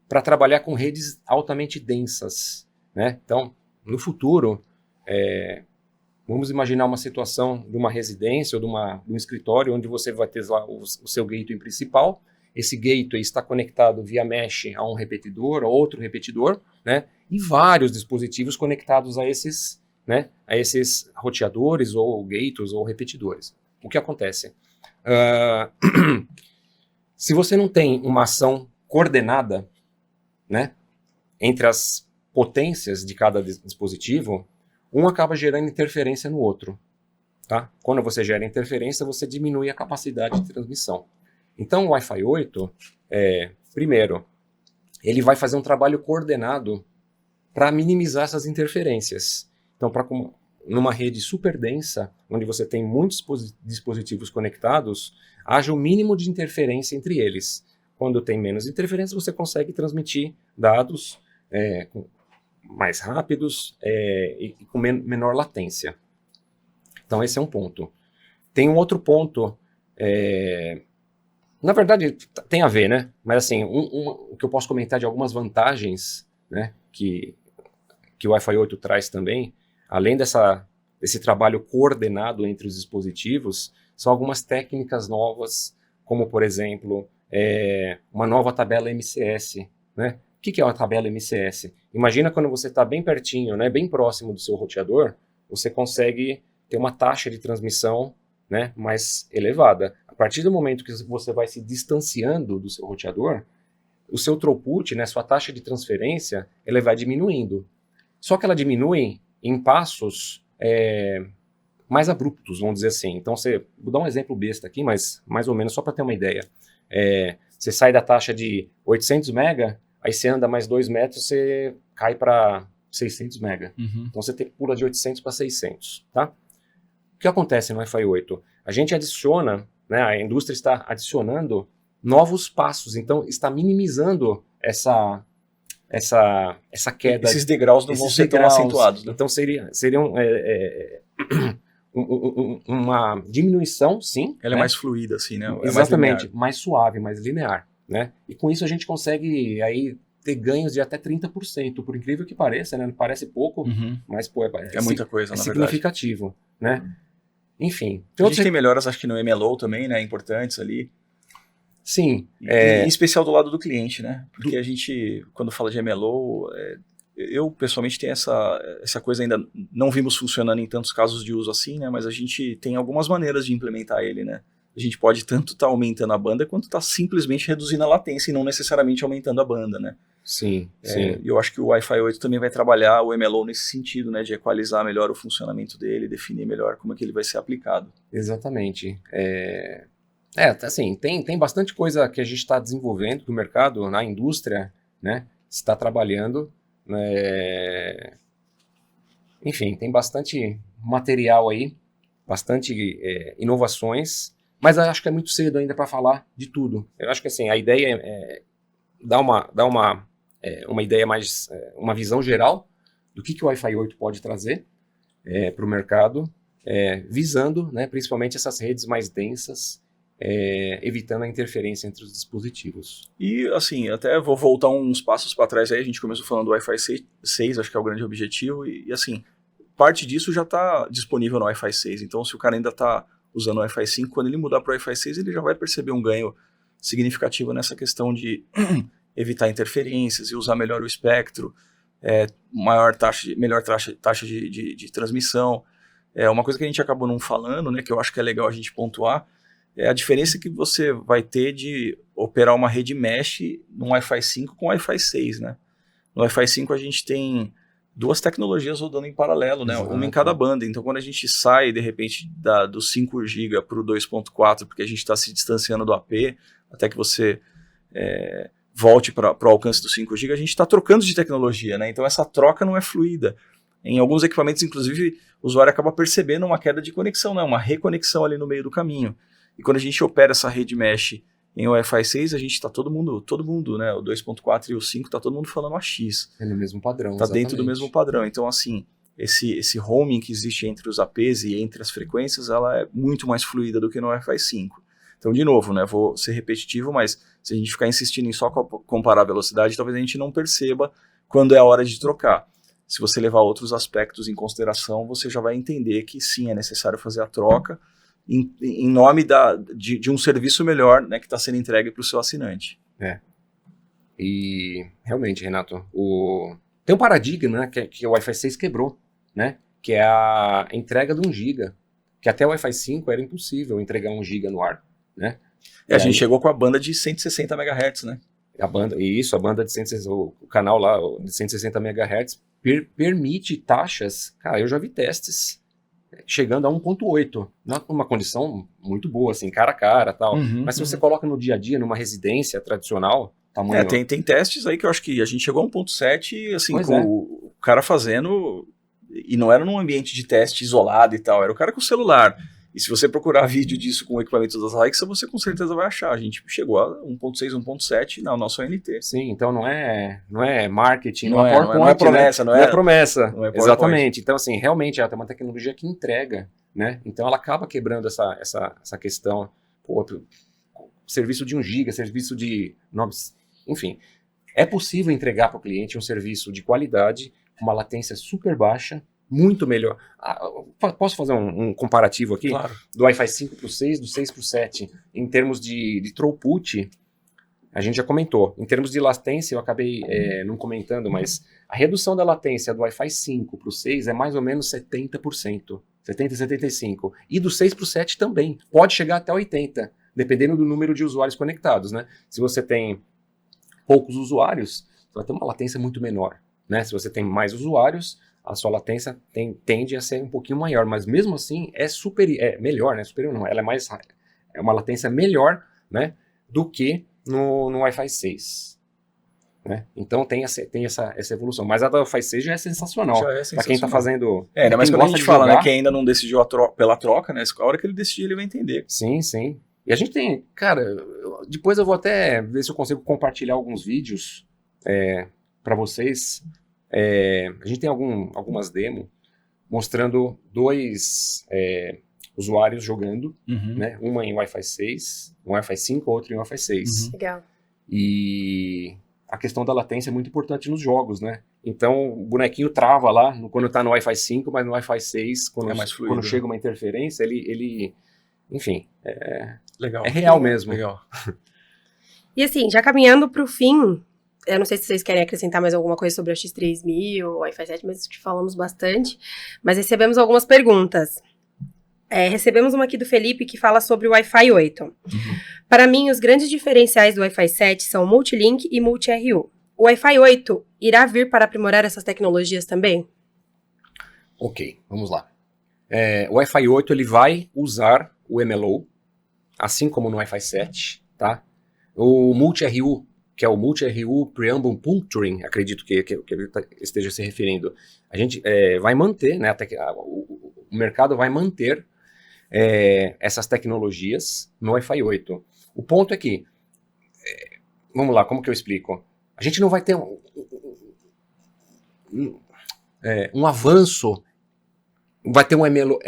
para trabalhar com redes altamente densas, né? Então, no futuro, vamos imaginar uma situação de uma residência ou de um escritório onde você vai ter lá o seu gateway principal. Esse gateway está conectado via mesh a um repetidor, a outro repetidor, né? E vários dispositivos conectados a esses roteadores ou gateways ou repetidores. O que acontece? Se você não tem uma ação coordenada, né, entre as potências de cada dispositivo, um acaba gerando interferência no outro. Tá? Quando você gera interferência, você diminui a capacidade de transmissão. Então, o Wi-Fi 8, primeiro, ele vai fazer um trabalho coordenado para minimizar essas interferências. Então, numa rede super densa, onde você tem muitos dispositivos conectados, haja o mínimo de interferência entre eles. Quando tem menos interferência, você consegue transmitir dados mais rápidos e com menor latência. Então, esse é um ponto. Tem um outro ponto, na verdade, tem a ver, né? Mas assim, o que eu posso comentar de algumas vantagens, né, que o Wi-Fi 8 traz também, além desse trabalho coordenado entre os dispositivos, são algumas técnicas novas, como, por exemplo, uma nova tabela MCS. Né? O que é uma tabela MCS? Imagina quando você está bem pertinho, né, bem próximo do seu roteador, você consegue ter uma taxa de transmissão, né, mais elevada. A partir do momento que você vai se distanciando do seu roteador, o seu throughput, né, sua taxa de transferência, ela vai diminuindo. Só que ela diminui em passos mais abruptos, vamos dizer assim. Então, vou dar um exemplo besta aqui, mas mais ou menos só para ter uma ideia. Você sai da taxa de 800 mega, aí você anda mais 2 metros, você cai para 600 mega. Então, você pula de 800 para 600, tá? O que acontece no Wi-Fi 8? A gente adiciona, né, a indústria está adicionando novos passos, então está minimizando essa queda. Esses degraus não vão ser tão acentuados. Né? Então seriam uma diminuição, sim. Ela é mais fluida, assim, né? Exatamente, mais suave, mais linear. Né? E com isso a gente consegue aí ter ganhos de até 30%, por incrível que pareça, né? Não parece pouco, mas pô, é muita coisa, na significativo. Verdade. Né? Enfim. A gente tem melhoras, acho que no MLO também, né? Importantes ali. Sim. Em especial do lado do cliente, né? Porque a gente, quando fala de MLO, eu pessoalmente tenho essa coisa ainda, não vimos funcionando em tantos casos de uso assim, né? Mas a gente tem algumas maneiras de implementar ele, né? A gente pode tanto estar aumentando a banda, quanto estar simplesmente reduzindo a latência e não necessariamente aumentando a banda, né? Sim. E eu acho que o Wi-Fi 8 também vai trabalhar o MLO nesse sentido, né? De equalizar melhor o funcionamento dele, definir melhor como é que ele vai ser aplicado. Exatamente. Assim, tem bastante coisa que a gente está desenvolvendo, que o mercado, na indústria, né, está trabalhando. Enfim, tem bastante material aí, bastante inovações, mas eu acho que é muito cedo ainda para falar de tudo. Eu acho que assim, a ideia é dar uma ideia mais, uma visão geral do que o Wi-Fi 8 pode trazer para o mercado, visando, né, principalmente essas redes mais densas, evitando a interferência entre os dispositivos. E, assim, até vou voltar uns passos para trás aí, a gente começou falando do Wi-Fi 6, acho que é o grande objetivo, e assim, parte disso já está disponível no Wi-Fi 6, então se o cara ainda está usando o Wi-Fi 5, quando ele mudar para o Wi-Fi 6, ele já vai perceber um ganho significativo nessa questão de evitar interferências e usar melhor o espectro, melhor taxa de transmissão. Uma coisa que a gente acabou não falando, né, que eu acho que é legal a gente pontuar, é a diferença que você vai ter de operar uma rede mesh no Wi-Fi 5 com Wi-Fi 6, né? No Wi-Fi 5 a gente tem duas tecnologias rodando em paralelo, né? Exato. Uma em cada banda. Então, quando a gente sai, de repente, do 5 GB para o 2.4, porque a gente está se distanciando do AP, até que você volte para o alcance do 5 GB, a gente está trocando de tecnologia, né? Então, essa troca não é fluida. Em alguns equipamentos, inclusive, o usuário acaba percebendo uma queda de conexão, né? Uma reconexão ali no meio do caminho. E quando a gente opera essa rede mesh em Wi-Fi 6, a gente está todo mundo, né? O 2.4 e o 5 está todo mundo falando AX. É no mesmo padrão, está dentro do mesmo padrão. Então, assim, esse roaming que existe entre os APs e entre as frequências, ela é muito mais fluida do que no Wi-Fi 5. Então, de novo, né? Vou ser repetitivo, mas se a gente ficar insistindo em só comparar a velocidade, talvez a gente não perceba quando é a hora de trocar. Se você levar outros aspectos em consideração, você já vai entender que sim, é necessário fazer a troca em nome de um serviço melhor, né, que está sendo entregue para o seu assinante. E realmente, Renato, tem um paradigma, né, que o Wi-Fi 6 quebrou, né, que é a entrega de 1 GB, que até o Wi-Fi 5 era impossível entregar 1 GB no ar, né? A gente chegou com a banda de 160 MHz, né? A banda de 160, o canal lá de 160 MHz permite taxas, cara, eu já vi testes chegando a 1.8, numa condição muito boa, assim, cara a cara, tal. Mas se você coloca no dia a dia, numa residência tradicional, tamanho... Tem testes aí que eu acho que a gente chegou a 1.7, assim, com o cara fazendo, e não era num ambiente de teste isolado e tal, era o cara com o celular. E se você procurar vídeo disso com o equipamento das Alexa, você com certeza vai achar. A gente chegou a 1.6, 1.7 na nossa ONT. Sim, então não é marketing, não é promessa, não é promessa. Não é exatamente. Então, assim, realmente ela tem uma tecnologia que entrega, né? Então ela acaba quebrando essa questão. Pô, serviço de 1 GB, serviço de... Enfim, é possível entregar para o cliente um serviço de qualidade, com uma latência super baixa, muito melhor. Posso fazer um comparativo aqui? Claro. Do Wi-Fi 5 para o 6, do 6 para o 7. Em termos de throughput, a gente já comentou. Em termos de latência, eu acabei não comentando, mas a redução da latência do Wi-Fi 5 para o 6 é mais ou menos 70%. 70% e 75%. E do 6 para o 7 também. Pode chegar até 80%, dependendo do número de usuários conectados, né? Se você tem poucos usuários, você vai ter uma latência muito menor, né? Se você tem mais usuários, a sua latência tende a ser um pouquinho maior, mas mesmo assim é melhor, né? Superior não, ela é uma latência melhor, né, do que no Wi-Fi 6. Né? Então tem essa evolução. Mas a da Wi-Fi 6 já é sensacional. Para quem está fazendo... mas quando a gente fala, né, que ainda não decidiu pela troca, né? A hora que ele decidir, ele vai entender. Sim, sim. E a gente tem... Cara, depois eu vou até ver se eu consigo compartilhar alguns vídeos para vocês. A gente tem algumas demos mostrando 2 usuários jogando, né? Uma em Wi-Fi 6, um Wi-Fi 5, outro em Wi-Fi 6. Legal. E a questão da latência é muito importante nos jogos, né? Então o bonequinho trava lá quando está no Wi-Fi 5, mas no Wi-Fi 6, quando chega uma interferência, ele enfim, legal. É real mesmo. Legal. E assim, já caminhando para o fim... Eu não sei se vocês querem acrescentar mais alguma coisa sobre o X3000, o Wi-Fi 7, mas que falamos bastante. Mas recebemos algumas perguntas. Recebemos uma aqui do Felipe que fala sobre o Wi-Fi 8. Para mim, os grandes diferenciais do Wi-Fi 7 são Multilink e Multi-RU. O Wi-Fi 8 irá vir para aprimorar essas tecnologias também? Ok, vamos lá. O Wi-Fi 8 ele vai usar o MLO, assim como no Wi-Fi 7, tá? O Multi-RU, que é o Multi-RU Preamble Puncturing, acredito que ele esteja se referindo, a gente vai manter, né, o mercado vai manter essas tecnologias no Wi-Fi 8. O ponto é que, vamos lá, como que eu explico? A gente não vai ter um avanço, vai ter um MLO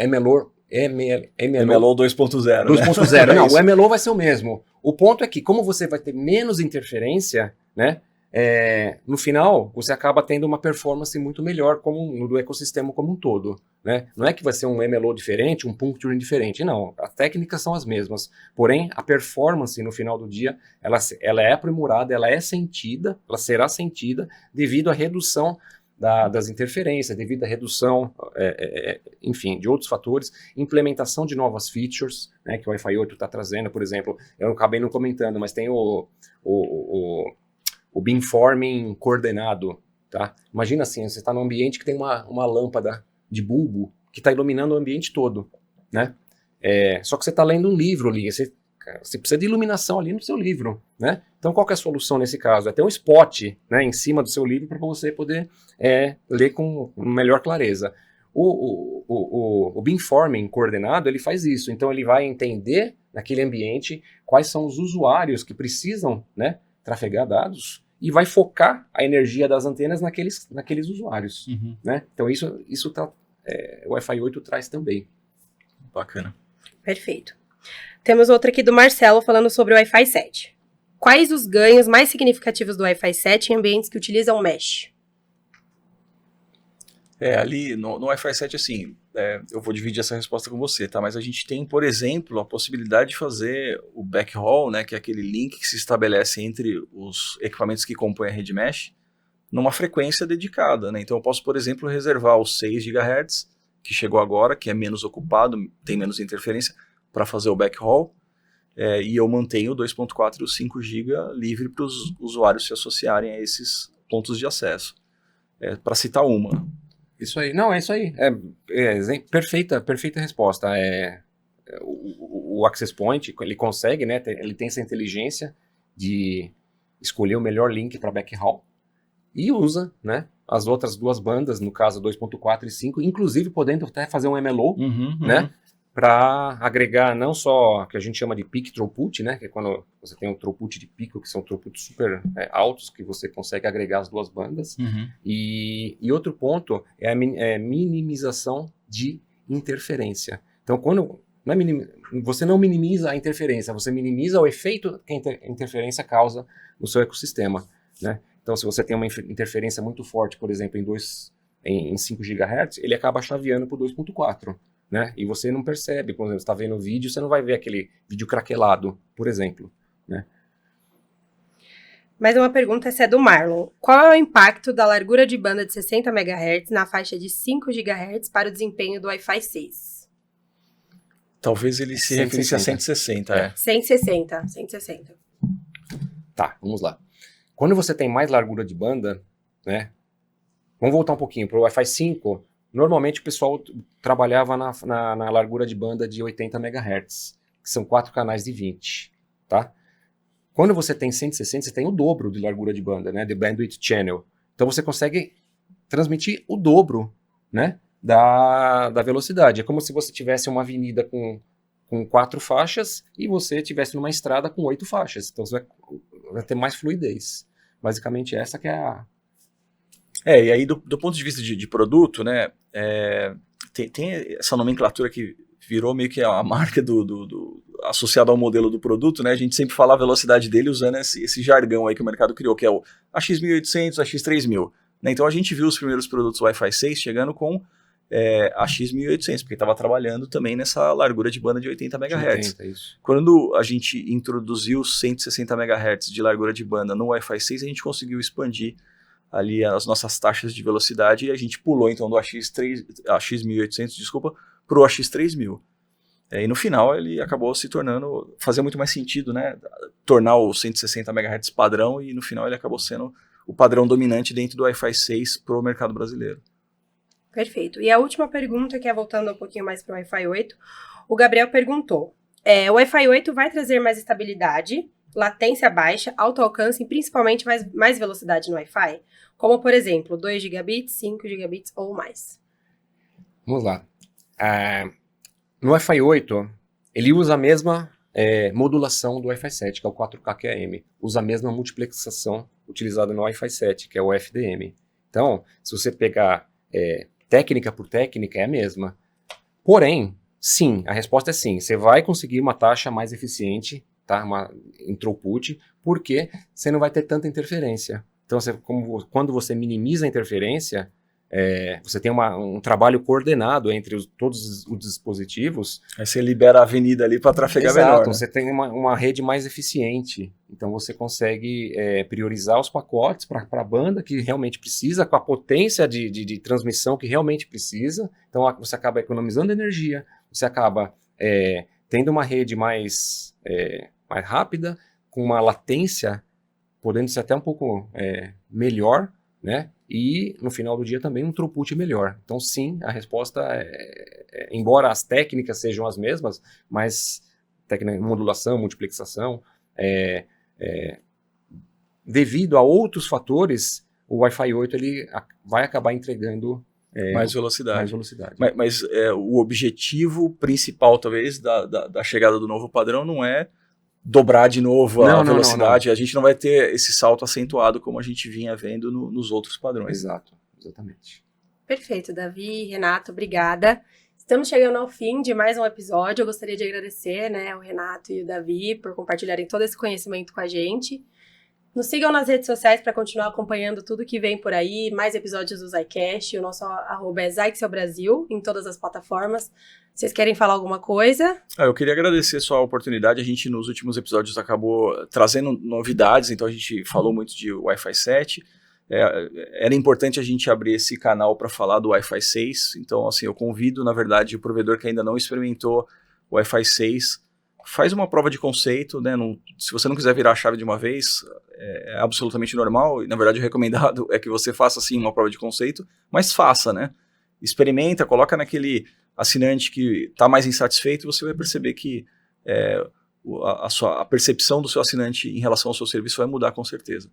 2.0. 2.0. Né? Não, o MLO vai ser o mesmo. O ponto é que, como você vai ter menos interferência, né, no final, você acaba tendo uma performance muito melhor do ecossistema como um todo. Né? Não é que vai ser um MLO diferente, um puncturing diferente, não. As técnicas são as mesmas. Porém, a performance, no final do dia, ela é aprimorada, ela é sentida, ela será sentida devido à redução das interferências, devido à redução, enfim, de outros fatores, implementação de novas features, né, que o Wi-Fi 8 está trazendo. Por exemplo, eu acabei não comentando, mas tem o beamforming coordenado. Tá? Imagina assim, você está num ambiente que tem uma lâmpada de bulbo que está iluminando o ambiente todo. Né? Só que você está lendo um livro ali, você precisa de iluminação ali no seu livro, né? Então, qual que é a solução nesse caso? É ter um spot, né, em cima do seu livro para você poder ler com melhor clareza. O beamforming coordenado, ele faz isso. Então, ele vai entender naquele ambiente quais são os usuários que precisam, né, trafegar dados e vai focar a energia das antenas naqueles usuários. Uhum. Né? Então, isso o Wi-Fi 8 traz também. Bacana. Perfeito. Temos outra aqui do Marcelo falando sobre o Wi-Fi 7. Quais os ganhos mais significativos do Wi-Fi 7 em ambientes que utilizam mesh? Ali no Wi-Fi 7, assim, eu vou dividir essa resposta com você, tá? Mas a gente tem, por exemplo, a possibilidade de fazer o backhaul, né, que é aquele link que se estabelece entre os equipamentos que compõem a rede mesh, numa frequência dedicada, né? Então eu posso, por exemplo, reservar os 6 GHz, que chegou agora, que é menos ocupado, tem menos interferência, para fazer o backhaul, e eu mantenho o 2.4 e o 5 GB livre para os usuários se associarem a esses pontos de acesso. Para citar uma. Isso aí. Não, é isso aí. Perfeita resposta. O Access Point, ele consegue, né? Ele tem essa inteligência de escolher o melhor link para backhaul e usa, né, as outras duas bandas, no caso 2.4 e 5, inclusive podendo até fazer um MLO, né? Para agregar não só o que a gente chama de peak throughput, né, que é quando você tem um throughput de pico, que são throughputs super altos, que você consegue agregar as duas bandas. E outro ponto é a minimização de interferência. Então, você não minimiza a interferência, você minimiza o efeito que a interferência causa no seu ecossistema. Né? Então, se você tem uma interferência muito forte, por exemplo, em 5 GHz, ele acaba chaveando para o 2.4. Né? E você não percebe, por exemplo, você está vendo o vídeo, você não vai ver aquele vídeo craquelado, por exemplo. Né? Mais uma pergunta, essa é do Marlon. Qual é o impacto da largura de banda de 60 MHz na faixa de 5 GHz para o desempenho do Wi-Fi 6? Talvez ele se referisse a 160. 160. Tá, vamos lá. Quando você tem mais largura de banda, né? Vamos voltar um pouquinho para o Wi-Fi 5. Normalmente o pessoal trabalhava na largura de banda de 80 MHz, que são 4 canais de 20, tá? Quando você tem 160, você tem o dobro de largura de banda, né, de bandwidth channel. Então você consegue transmitir o dobro, né, da velocidade. É como se você tivesse uma avenida com 4 faixas e você tivesse numa estrada com 8 faixas. Então você vai ter mais fluidez. Basicamente essa que é a... E aí do ponto de vista de produto, né, tem essa nomenclatura que virou meio que a marca associada ao modelo do produto, né, a gente sempre fala a velocidade dele usando esse jargão aí que o mercado criou, que é o AX1800, AX3000, né, então a gente viu os primeiros produtos Wi-Fi 6 chegando com AX1800, porque estava trabalhando também nessa largura de banda de 80 MHz. Isso. Quando a gente introduziu 160 MHz de largura de banda no Wi-Fi 6, a gente conseguiu expandir ali as nossas taxas de velocidade e a gente pulou então do AX1800, para o AX3000. E no final ele acabou se tornando, fazia muito mais sentido, né, tornar o 160 MHz padrão e no final ele acabou sendo o padrão dominante dentro do Wi-Fi 6 para o mercado brasileiro. Perfeito. E a última pergunta, que é voltando um pouquinho mais para o Wi-Fi 8, o Gabriel perguntou: O Wi-Fi 8 vai trazer mais estabilidade, latência baixa, alto alcance e principalmente mais velocidade no Wi-Fi, como, por exemplo, 2 gigabits, 5 gigabits ou mais. Vamos lá. No Wi-Fi 8, ele usa a mesma modulação do Wi-Fi 7, que é o 4K QAM. Usa a mesma multiplexação utilizada no Wi-Fi 7, que é o FDM. Então, se você pegar técnica por técnica, é a mesma. Porém, sim, a resposta é sim. Você vai conseguir uma taxa mais eficiente, tá? Em throughput, porque você não vai ter tanta interferência. Então, quando você minimiza a interferência, você tem um trabalho coordenado entre todos os dispositivos. Aí você libera a avenida ali para trafegar Exato, melhor. Né? Você tem uma rede mais eficiente. Então você consegue priorizar os pacotes para a banda que realmente precisa, com a potência de transmissão que realmente precisa. Então você acaba economizando energia, você acaba tendo uma rede mais rápida, com uma latência podendo ser até um pouco melhor, né? E no final do dia também um throughput melhor. Então sim, a resposta embora as técnicas sejam as mesmas, mas modulação, multiplexação, devido a outros fatores, o Wi-Fi 8 ele vai acabar entregando mais velocidade. Mas o objetivo principal, talvez, da chegada do novo padrão não é dobrar de novo a velocidade. Não. A gente não vai ter esse salto acentuado como a gente vinha vendo nos outros padrões. Exato, exatamente. Perfeito, Davi, Renato, obrigada. Estamos chegando ao fim de mais um episódio. Eu gostaria de agradecer, o Renato e o Davi por compartilharem todo esse conhecimento com a gente. Nos sigam nas redes sociais para continuar acompanhando tudo que vem por aí, mais episódios do ZyCast. O nosso @é ZyXelBrasil em todas as plataformas. Vocês querem falar alguma coisa? Eu queria agradecer só a oportunidade. A gente, nos últimos episódios, acabou trazendo novidades, então a gente falou muito de Wi-Fi 7. Era importante a gente abrir esse canal para falar do Wi-Fi 6. Então, assim, eu convido, na verdade, o provedor que ainda não experimentou o Wi-Fi 6, faz uma prova de conceito, né? Se você não quiser virar a chave de uma vez, é absolutamente normal. E, na verdade, o recomendado é que você faça, sim, uma prova de conceito, mas faça, né? Experimenta, coloca naquele assinante que está mais insatisfeito, você vai perceber que a percepção do seu assinante em relação ao seu serviço vai mudar com certeza.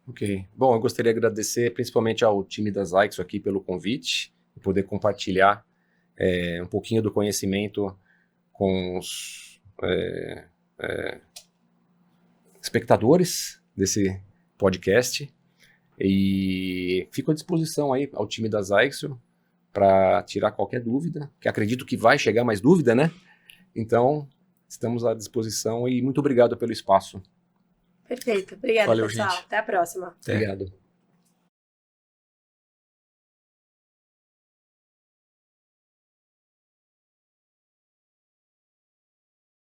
Ok. Bom, eu gostaria de agradecer principalmente ao time da Zyxel aqui pelo convite e poder compartilhar um pouquinho do conhecimento com os espectadores desse podcast. E fico à disposição aí ao time da Zyxel para tirar qualquer dúvida, que acredito que vai chegar mais dúvida, né? Então, estamos à disposição e muito obrigado pelo espaço. Perfeito. Obrigada, Valeu, pessoal. gente. Até a próxima. Obrigado.